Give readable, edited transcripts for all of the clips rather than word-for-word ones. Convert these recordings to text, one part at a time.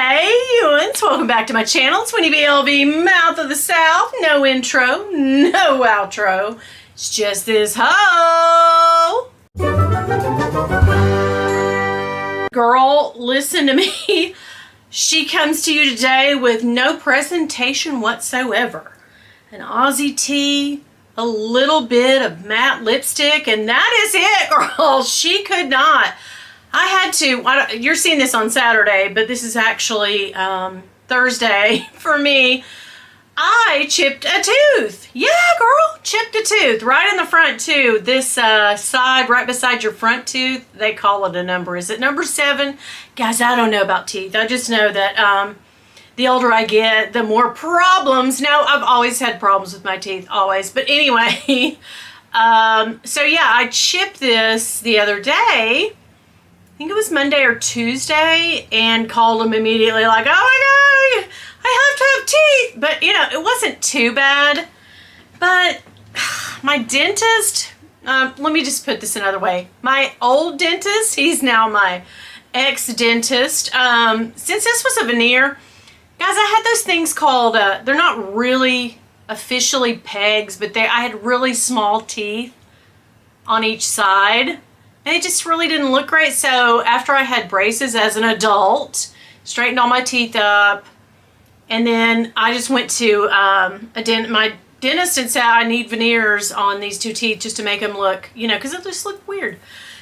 Hey Ewans, welcome back to my channel. It's Winnie BLV, Mouth of the South. No intro, no outro. It's just this hoe. Girl, listen to me. She comes to you today with no presentation whatsoever. An Aussie tee, a little bit of matte lipstick, and that is it, girl. She could not. I had to, you're seeing this on Saturday, but this is actually Thursday for me. I chipped a tooth. Yeah, girl, chipped a tooth right in the front too. This side right beside your front tooth, they call it a number. Is it number 7? Guys, I don't know about teeth. I just know that the older I get, the more problems. No, I've always had problems with my teeth, always. But anyway, so yeah, I chipped this the other day. I think it was Monday or Tuesday, and called them immediately like, oh my God, I have to have teeth. But you know, it wasn't too bad. But my dentist, let me just put this another way. My old dentist, he's now my ex-dentist. Since this was a veneer, guys, I had those things called, they're not really officially pegs, but I had really small teeth on each side. And it just really didn't look great. So after I had braces as an adult, straightened all my teeth up, and then I just went to my dentist and said I need veneers on these 2 teeth just to make them look, you know, because it just looked weird.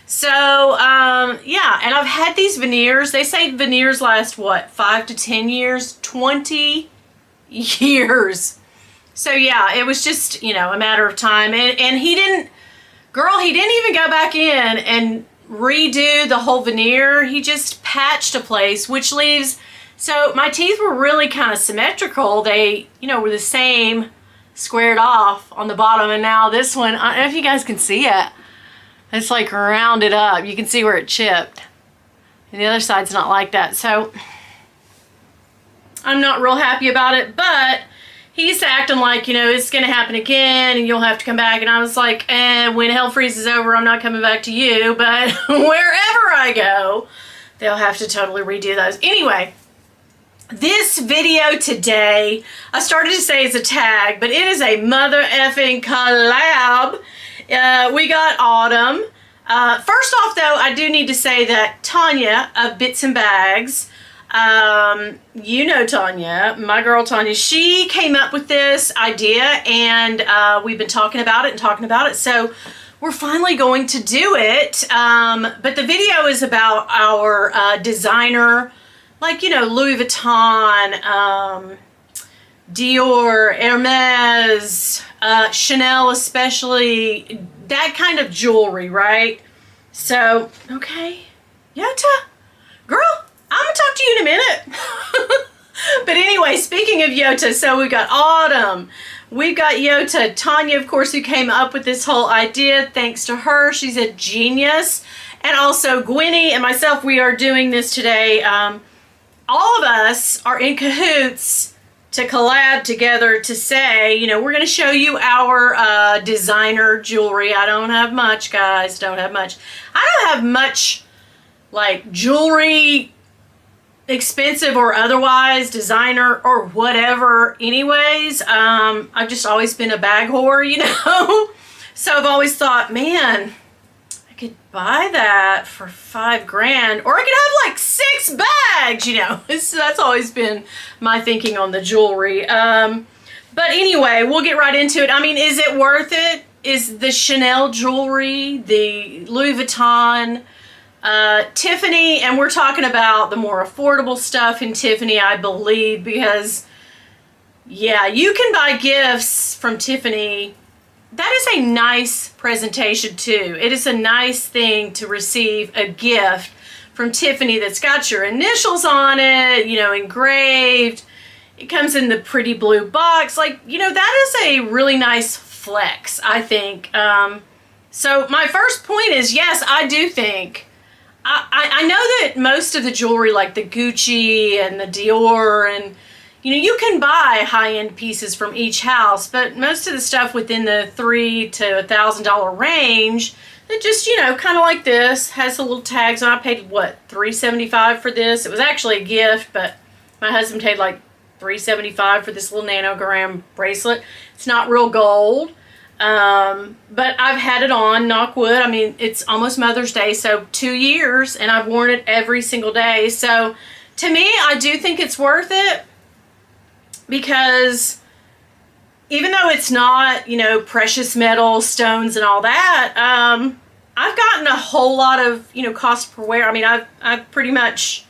So yeah, and I've had these veneers. They say veneers last what, 5 to 10 years, 20 years. So yeah, it was just, you know, a matter of time. And he didn't. Girl, he didn't even go back in and redo the whole veneer. He just patched a place, which leaves, so my teeth were really kind of symmetrical. They, you know, were the same, squared off on the bottom. And now this one, I don't know if you guys can see it. It's like rounded up. You can see where it chipped. And the other side's not like that. So I'm not real happy about it, but he's acting like, you know, it's going to happen again and you'll have to come back. And I was like, when hell freezes over, I'm not coming back to you. But wherever I go, they'll have to totally redo those. Anyway, this video today, I started to say it's a tag, but it is a mother effing collab. We got Autumn. First off, though, I do need to say that Tania of Bits and Bags, you know Tania, my girl Tania, she came up with this idea, and we've been talking about it, so we're finally going to do it. But the video is about our designer, like, you know, Louis Vuitton, Dior, Hermes, Chanel especially, that kind of jewelry, right? So, okay, Yota, girl, I'm gonna talk to you in a minute. But anyway, speaking of Yota, so we've got Autumn, we've got Yota, Tania, of course, who came up with this whole idea. Thanks to her, she's a genius. And also Gwenny and myself, we are doing this today. All of us are in cahoots to collab together to say, you know, we're gonna show you our designer jewelry. I don't have much, guys, don't have much. I don't have much, like, jewelry, expensive or otherwise, designer or whatever anyways. I've just always been a bag whore, you know. So I've always thought, man, I could buy that for $5,000, or I could have like 6 bags, you know. So that's always been my thinking on the jewelry. But anyway, we'll get right into it. I mean, is it worth it? Is the Chanel jewelry, the Louis Vuitton, Tiffany, and we're talking about the more affordable stuff in Tiffany, I believe, because yeah, you can buy gifts from Tiffany. That is a nice presentation too. It is a nice thing to receive a gift from Tiffany that's got your initials on it, you know, engraved. It comes in the pretty blue box. Like, you know, that is a really nice flex, I think. So my first point is, yes, I do think, I know that most of the jewelry, like the Gucci and the Dior, and, you know, you can buy high-end pieces from each house, but most of the stuff within the $3,000 to $1,000 range, that just, you know, kind of like this, has the little tags on. I paid, what, $375 for this? It was actually a gift, but My husband paid like $375 for this little nanogram bracelet. It's not real gold, but I've had it on, knock wood. I mean, it's almost Mother's Day, so 2 years, and I've worn it every single day. So to me, I do think it's worth it, because even though it's not, you know, precious metal, stones and all that, I've gotten a whole lot of, you know, cost per wear. I mean, I've pretty much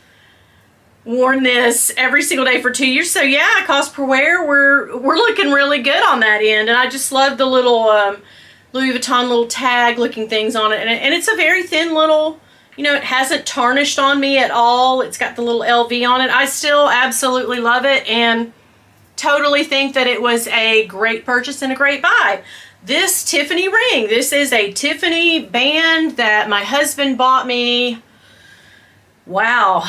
worn this every single day for 2 years. So yeah, cost per wear, we're looking really good on that end. And I just love the little Louis Vuitton little tag looking things on it. And it's a very thin little, you know, it hasn't tarnished on me at all. It's got the little LV on it. I still absolutely love it and totally think that it was a great purchase and a great buy. This Tiffany ring, this is a Tiffany band that my husband bought me. Wow.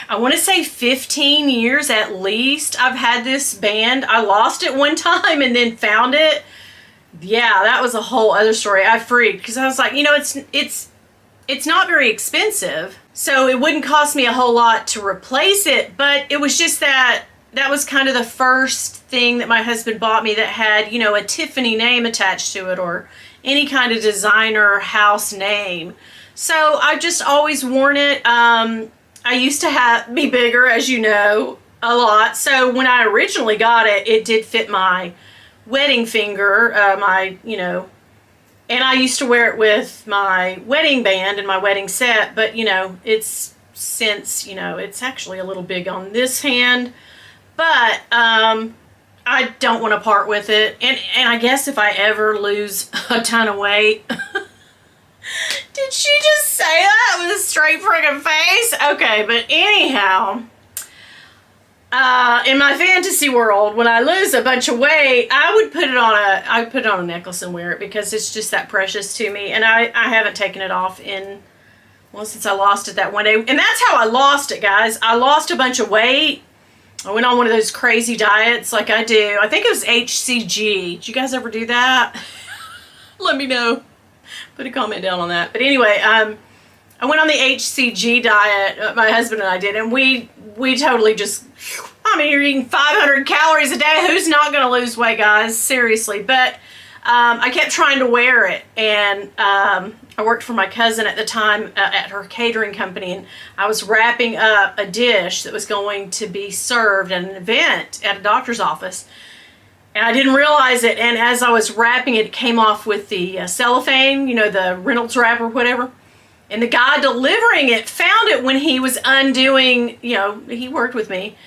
I want to say 15 years at least I've had this band. I lost it one time and then found it. Yeah, that was a whole other story. I freaked because I was like, you know, it's not very expensive, so it wouldn't cost me a whole lot to replace it, but it was just that was kind of the first thing that my husband bought me that had, you know, a Tiffany name attached to it or any kind of designer house name. So I've just always worn it. I used to be bigger, as you know, a lot. So when I originally got it, it did fit my wedding finger, you know, and I used to wear it with my wedding band and my wedding set. But, you know, it's since, you know, it's actually a little big on this hand. But I don't want to part with it. And I guess if I ever lose a ton of weight... Did she just say that with a straight friggin' face? Okay, but anyhow, in my fantasy world, when I lose a bunch of weight, I would put it on a necklace and wear it, because it's just that precious to me. And I haven't taken it off since I lost it that one day. And that's how I lost it, guys. I lost a bunch of weight. I went on one of those crazy diets like I do. I think it was HCG. Did you guys ever do that? Let me know. Put a comment down on that. But anyway, I went on the HCG diet, my husband and I did, and we totally just, I mean, you're eating 500 calories a day. Who's not going to lose weight, guys? Seriously. But I kept trying to wear it, and I worked for my cousin at the time at her catering company, and I was wrapping up a dish that was going to be served at an event at a doctor's office. And I didn't realize it, and as I was wrapping it, it came off with the cellophane, you know, the Reynolds wrap or whatever. And the guy delivering it found it when he was undoing, you know, he worked with me,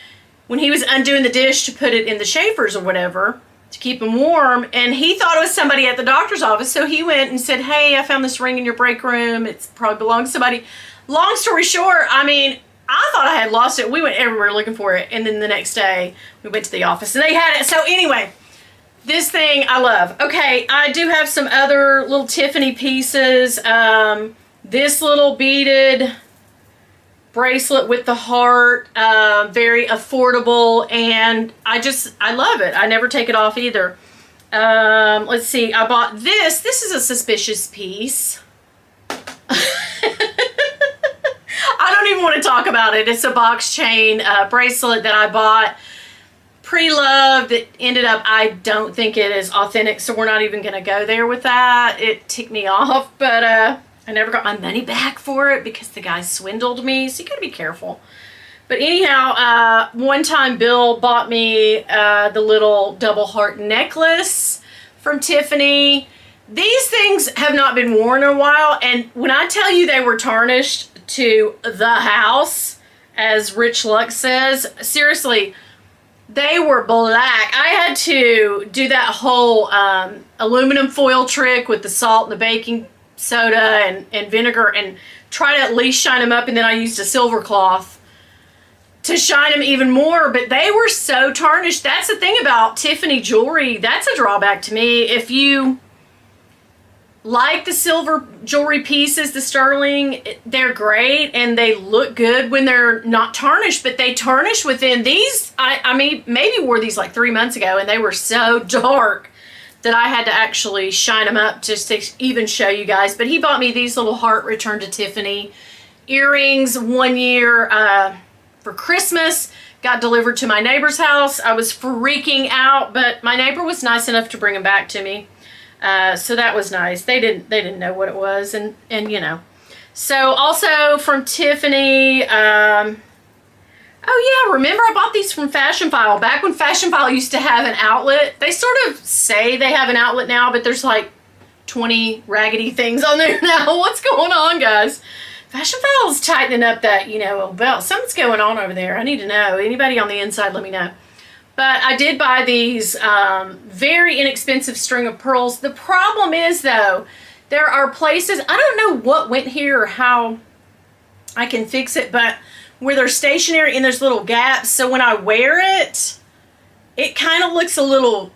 when he was undoing the dish to put it in the chafers or whatever to keep them warm. And he thought it was somebody at the doctor's office, so he went and said, "Hey, I found this ring in your break room. It probably belongs to somebody." Long story short, I mean, I thought I had lost it. We went everywhere looking for it. And then the next day, we went to the office and they had it. So anyway, this thing I love. Okay, I do have some other little Tiffany pieces. This little beaded bracelet with the heart, very affordable, and I love it. I never take it off either. Let's see, I bought this. This is a suspicious piece. I don't even want to talk about it. It's a box chain bracelet that I bought pre-loved. It ended up, I don't think it is authentic, so we're not even going to go there with that. It ticked me off, but I never got my money back for it because the guy swindled me, so you got to be careful. But anyhow, one time Bill bought me the little double heart necklace from Tiffany. These things have not been worn in a while, and when I tell you they were tarnished to the house, as Rich Luck says, seriously, they were black. I had to do that whole aluminum foil trick with the salt and the baking soda and vinegar and try to at least shine them up, and then I used a silver cloth to shine them even more, but they were so tarnished. That's the thing about Tiffany jewelry. That's a drawback to me. If you like the silver jewelry pieces, the sterling, they're great and they look good when they're not tarnished, but they tarnish within these. I mean, maybe wore these like 3 months ago and they were so dark that I had to actually shine them up just to even show you guys. But he bought me these little heart return to Tiffany earrings 1 year, for Christmas. Got delivered to my neighbor's house. I was freaking out, but my neighbor was nice enough to bring them back to me. So that was nice. They didn't know what it was, and you know. So also from Tiffany, oh yeah, remember I bought these from Fashion File. Back when Fashion File used to have an outlet. They sort of say they have an outlet now, but there's like 20 raggedy things on there now. What's going on, guys? Fashion File is tightening up that, you know, belt. Something's going on over there. I need to know. Anybody on the inside, let me know. But I did buy these very inexpensive string of pearls. The problem is, though, there are places, I don't know what went here or how I can fix it, but where they're stationary and there's little gaps. So when I wear it, it kind of looks a little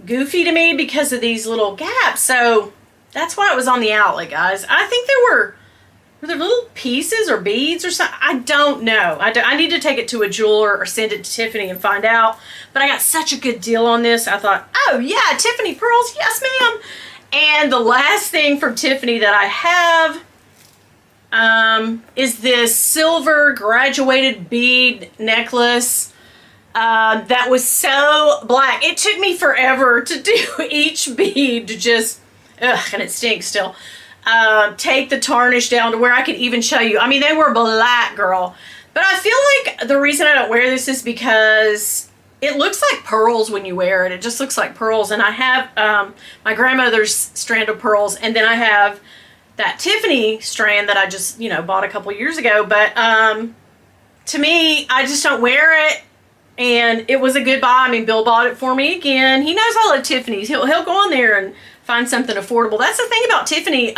goofy to me because of these little gaps. So that's why it was on the outlet, guys. I think were there little pieces or beads or something? I don't know. I need to take it to a jeweler or send it to Tiffany and find out. But I got such a good deal on this. I thought, oh yeah, Tiffany pearls, yes ma'am. And the last thing from Tiffany that I have is this silver graduated bead necklace that was so black. It took me forever to do each bead to just, ugh, and it stinks still. Take the tarnish down to where I could even show you. I mean, they were black, girl. But I feel like the reason I don't wear this is because it looks like pearls when you wear it. It just looks like pearls. And I have my grandmother's strand of pearls, and then I have that Tiffany strand that I just, you know, bought a couple years ago. But to me, I just don't wear it. And it was a good buy. I mean, Bill bought it for me again. He knows I love Tiffany's. He'll go on there and find something affordable. That's the thing about Tiffany.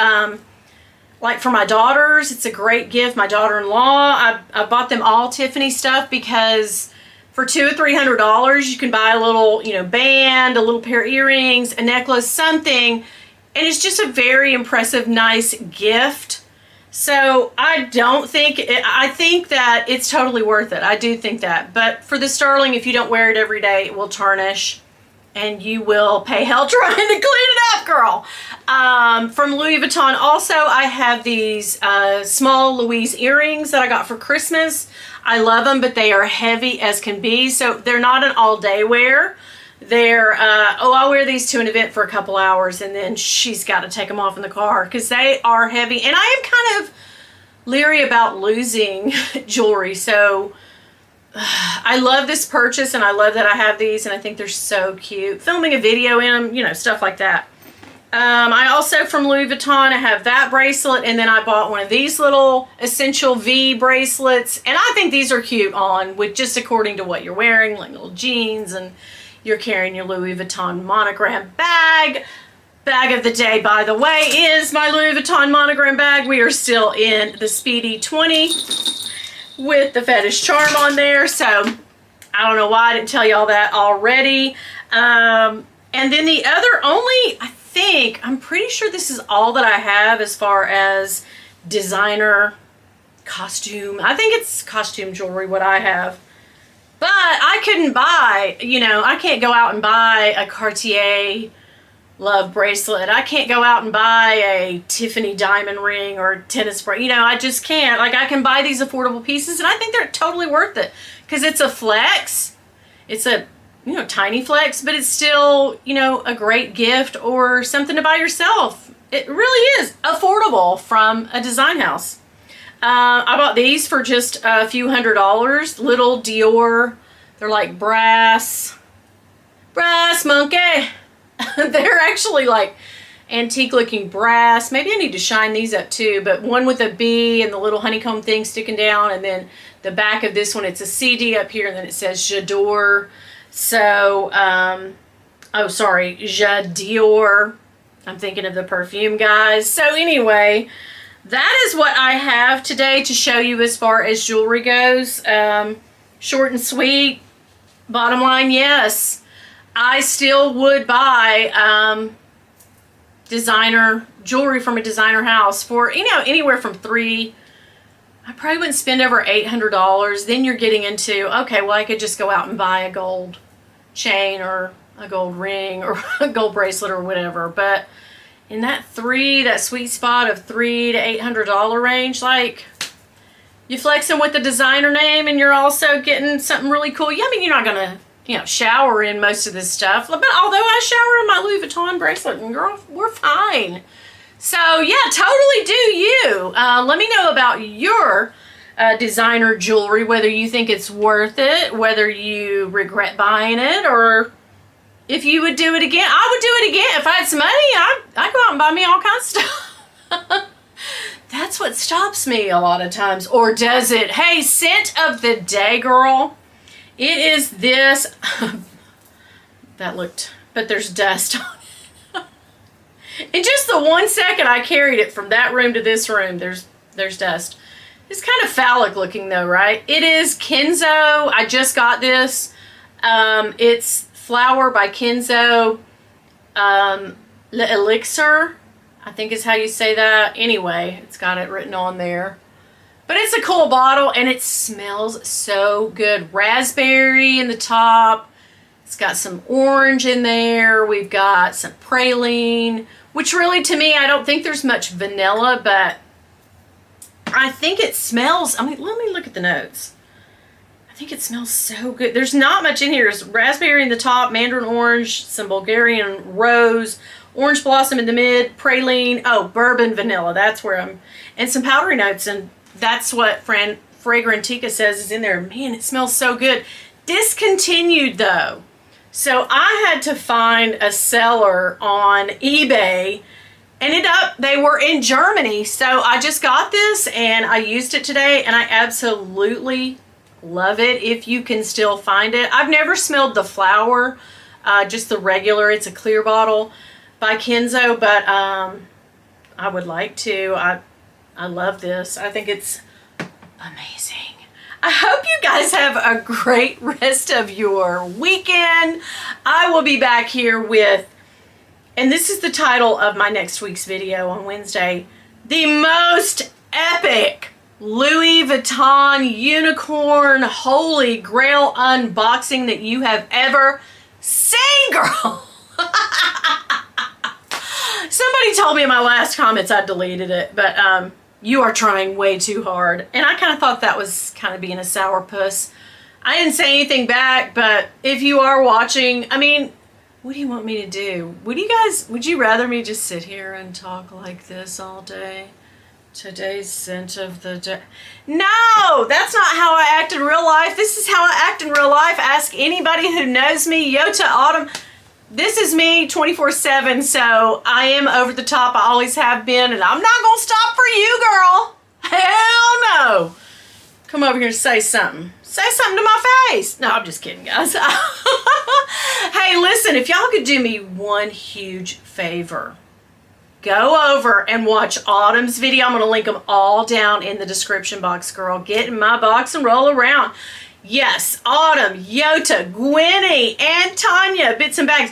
Like for my daughters, it's a great gift. My daughter-in-law, I bought them all Tiffany stuff because for $200 or $300, you can buy a little, you know, band, a little pair of earrings, a necklace, something. And it's just a very impressive, nice gift. So I don't think, I think that it's totally worth it. I do think that. But for the sterling, if you don't wear it every day, it will tarnish. And you will pay hell trying to clean it up, girl. From Louis Vuitton also, I have these small Louise earrings that I got for Christmas. I love them, but they are heavy as can be. So they're not an all-day wear. They're, I'll wear these to an event for a couple hours, and then she's got to take them off in the car because they are heavy. And I am kind of leery about losing jewelry, so I love this purchase, and I love that I have these, and I think they're so cute. Filming a video in them, you know, stuff like that. I also, from Louis Vuitton, I have that bracelet, and then I bought one of these little Essential V bracelets, and I think these are cute on with just according to what you're wearing, like little jeans, and you're carrying your Louis Vuitton Monogram bag. Bag of the day, by the way, is my Louis Vuitton Monogram bag. We are still in the Speedy 20. With the fetish charm on there, so I don't know why I didn't tell you all that already. And then the other I'm pretty sure this is all that I have as far as designer costume. I think it's costume jewelry what I have. But I couldn't buy, you know, I can't go out and buy a Cartier love bracelet. I can't go out and buy a Tiffany diamond ring or tennis bracelet. You know, I just can't. Like, I can buy these affordable pieces, and I think they're totally worth it because it's a flex. It's a, you know, tiny flex, but it's still, you know, a great gift or something to buy yourself. It really is affordable from a design house. I bought these for just a few $100s. Little Dior. They're like brass monkey. They're actually like antique looking brass. Maybe I need to shine these up too, but one with a B and the little honeycomb thing sticking down, and then the back of this one, it's a CD up here, and then it says J'adore. So, oh sorry, J'adore. I'm thinking of the perfume, guys. So anyway, that is what I have today to show you as far as jewelry goes. Short and sweet. Bottom line, yes. I still would buy designer jewelry from a designer house for, you know, anywhere from I probably wouldn't spend over $800. Then you're getting into, okay, well, I could just go out and buy a gold chain or a gold ring or a gold bracelet or whatever. But in that sweet spot of $300 to $800 range, like, You flexing with the designer name and you're also getting something really cool. Yeah, I mean, you're not going to, shower in most of this stuff. But although I shower in my Louis Vuitton bracelet, and girl, we're fine. So, yeah, totally do you. Let me know about your designer jewelry, whether you think it's worth it, whether you regret buying it, or if you would do it again. I would do it again. If I had some money, I'd go out and buy me all kinds of stuff. That's what stops me a lot of times. Or does it? Hey, scent of the day, girl. It is this. But there's dust on it. In just the 1 second I carried it from that room to this room, there's dust. It's kind of phallic looking though, right? It is Kenzo. I just got this. It's Flower by Kenzo. Le Elixir, I think is how you say that. Anyway, it's got it written on there. But it's a cool bottle and it smells so good. Raspberry in the top. It's got some orange in there. We've got some praline, which really to me, I don't think there's much vanilla, but I think it smells, let me look at the notes. I think it smells so good. There's not much in here. There's raspberry in the top, mandarin orange, some Bulgarian rose, orange blossom in the mid, praline, bourbon vanilla. That's where and some powdery notes, and that's what Fragrantica says is in there. Man, it smells so good. Discontinued though. So I had to find a seller on eBay. They were in Germany. So I just got this and I used it today and I absolutely love it if you can still find it. I've never smelled the flower, just the regular, it's a clear bottle by Kenzo, but I would like to. I love this. I think it's amazing. I hope you guys have a great rest of your weekend. I will be back here with, and this is the title of my next week's video on Wednesday, the most epic Louis Vuitton unicorn holy grail unboxing that you have ever seen, girl. Somebody told me in my last comments I deleted it, but you are trying way too hard. And I kind of thought that was kind of being a sourpuss. I didn't say anything back, but if you are watching, I mean, what do you want me to do? Would you rather me just sit here and talk like this all day? Today's scent of the day. No, that's not how I act in real life. This is how I act in real life. Ask anybody who knows me. Yota Autumn. This is me 24/7, so I am over the top. I always have been, and I'm not going to stop for you, girl. Hell no. Come over here and say something. Say something to my face. No, I'm just kidding, guys. Hey, listen, if y'all could do me one huge favor, go over and watch Autumn's video. I'm going to link them all down in the description box, girl. Get in my box and roll around. Yes, Autumn, Yota, Gwenny, and Tania, Bits and Bags.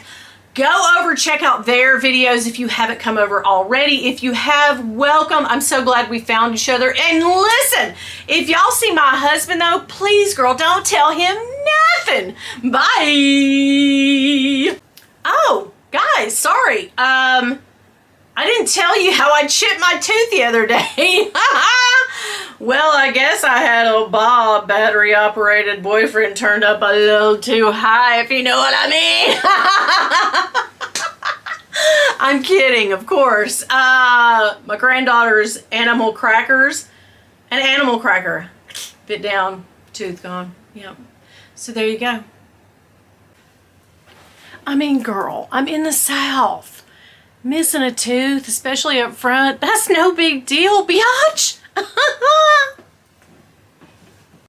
Go over, check out their videos if you haven't come over already. If you have, welcome. I'm so glad we found each other. And listen, if y'all see my husband though, please, girl, don't tell him nothing. Bye. Oh, guys, sorry. I didn't tell you how I chipped my tooth the other day. Well, I guess I had a Bob battery-operated boyfriend turned up a little too high, if you know what I mean. I'm kidding, of course. My granddaughter's animal crackers. An animal cracker. Bit down, tooth gone. Yep. So there you go. I mean, girl, I'm in the South. Missing a tooth, especially up front, that's no big deal, biatch.